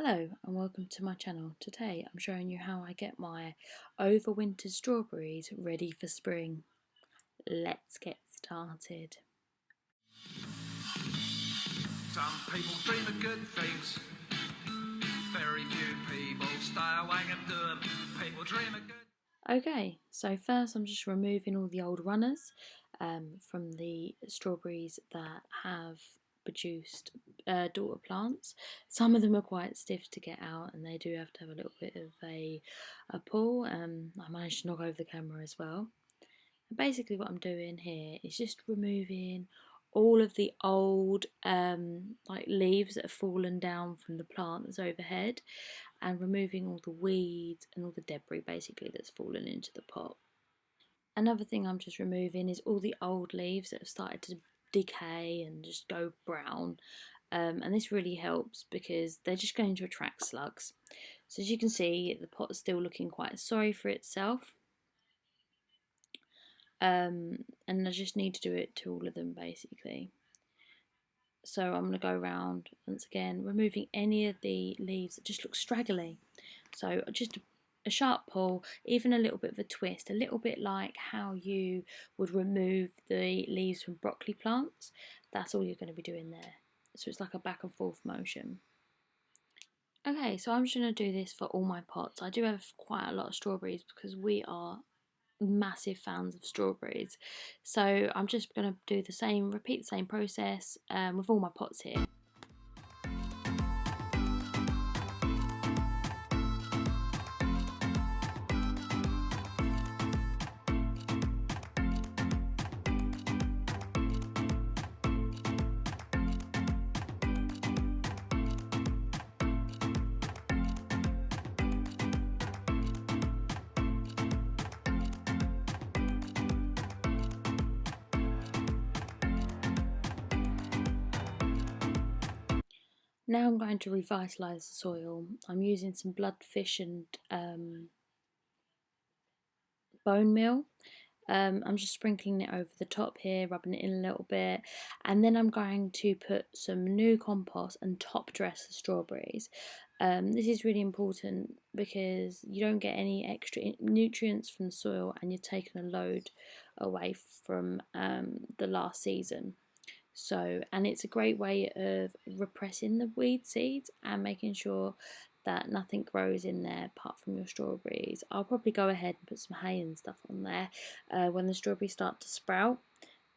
Hello and welcome to my channel. Today I'm showing you how I get my overwintered strawberries ready for spring. Let's get started. Some people dream of good things. Very few people stay awake and do them. People dream of good. Okay, so first I'm just removing all the old runners from the strawberries that have produced daughter plants. Some of them are quite stiff to get out and they do have to have a little bit of a pull. I managed to knock over the camera as well. And basically what I'm doing here is just removing all of the old like leaves that have fallen down from the plant that's overhead, and removing all the weeds and all the debris basically that's fallen into the pot. Another thing I'm just removing is all the old leaves that have started to decay and just go brown. And this really helps because they're just going to attract slugs. So as you can see, the pot is still looking quite sorry for itself. And I just need to do it to all of them basically. So I'm going to go around once again removing any of the leaves that just look straggly. So just a sharp pull, even a little bit of a twist, a little bit like how you would remove the leaves from broccoli plants. That's all you're going to be doing there. So it's like a back and forth motion. Okay, so I'm just going to do this for all my pots. I do have quite a lot of strawberries because we are massive fans of strawberries. So I'm just going to do the same, repeat the same process with all my pots here. Now I'm going to revitalise the soil. I'm using some bloodfish and bone meal. I'm just sprinkling it over the top here, rubbing it in a little bit, and then I'm going to put some new compost and top dress the strawberries. This is really important because you don't get any extra nutrients from the soil and you're taking a load away from the last season. So, and it's a great way of repressing the weed seeds and making sure that nothing grows in there apart from your strawberries. I'll probably go ahead and put some hay and stuff on there when the strawberries start to sprout.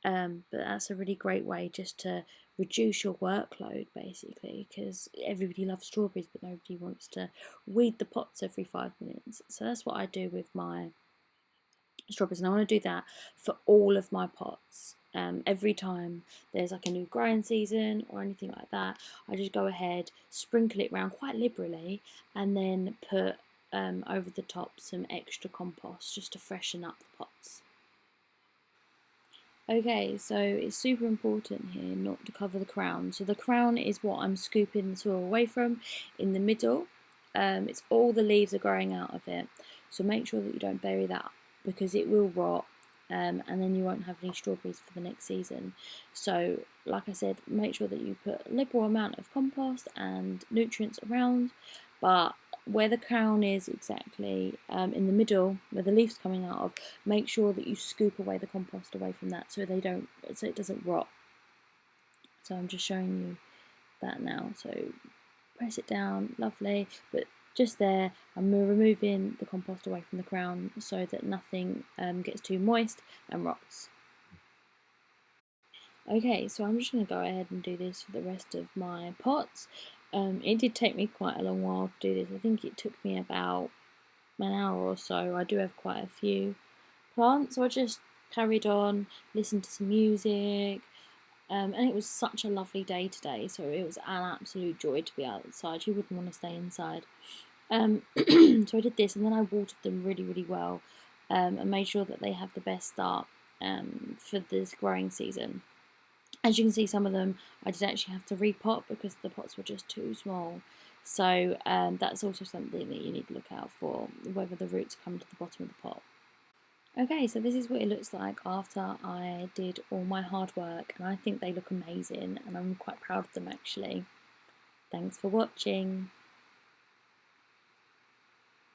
But that's a really great way just to reduce your workload basically, because everybody loves strawberries but nobody wants to weed the pots every 5 minutes. So that's what I do with my strawberries, and I want to do that for all of my pots. Every time there's like a new growing season or anything like that, I just go ahead, sprinkle it around quite liberally, and then put over the top some extra compost just to freshen up the pots. Okay, so it's super important here not to cover the crown. So the crown is what I'm scooping the soil away from. In the middle, it's all the leaves are growing out of it. So make sure that you don't bury that because it will rot, and then you won't have any strawberries for the next season. So like I said, make sure that you put a liberal amount of compost and nutrients around, but where the crown is exactly in the middle where the leaves coming out of, make sure that you scoop away the compost away from that so it doesn't rot. So I'm just showing you that now. So press it down, lovely, but just there I'm removing the compost away from the crown so that nothing gets too moist and rots. Okay, so I'm just going to go ahead and do this for the rest of my pots. It did take me quite a long while to do this. I think it took me about an hour or so. I do have quite a few plants, so I just carried on, listened to some music, and it was such a lovely day today, so it was an absolute joy to be outside. You wouldn't want to stay inside. So I did this, and then I watered them really, really well, and made sure that they have the best start for this growing season. As you can see, some of them I did actually have to repot because the pots were just too small. So that's also something that you need to look out for, whether the roots come to the bottom of the pot. Okay, so this is what it looks like after I did all my hard work, and I think they look amazing and I'm quite proud of them actually. Thanks for watching.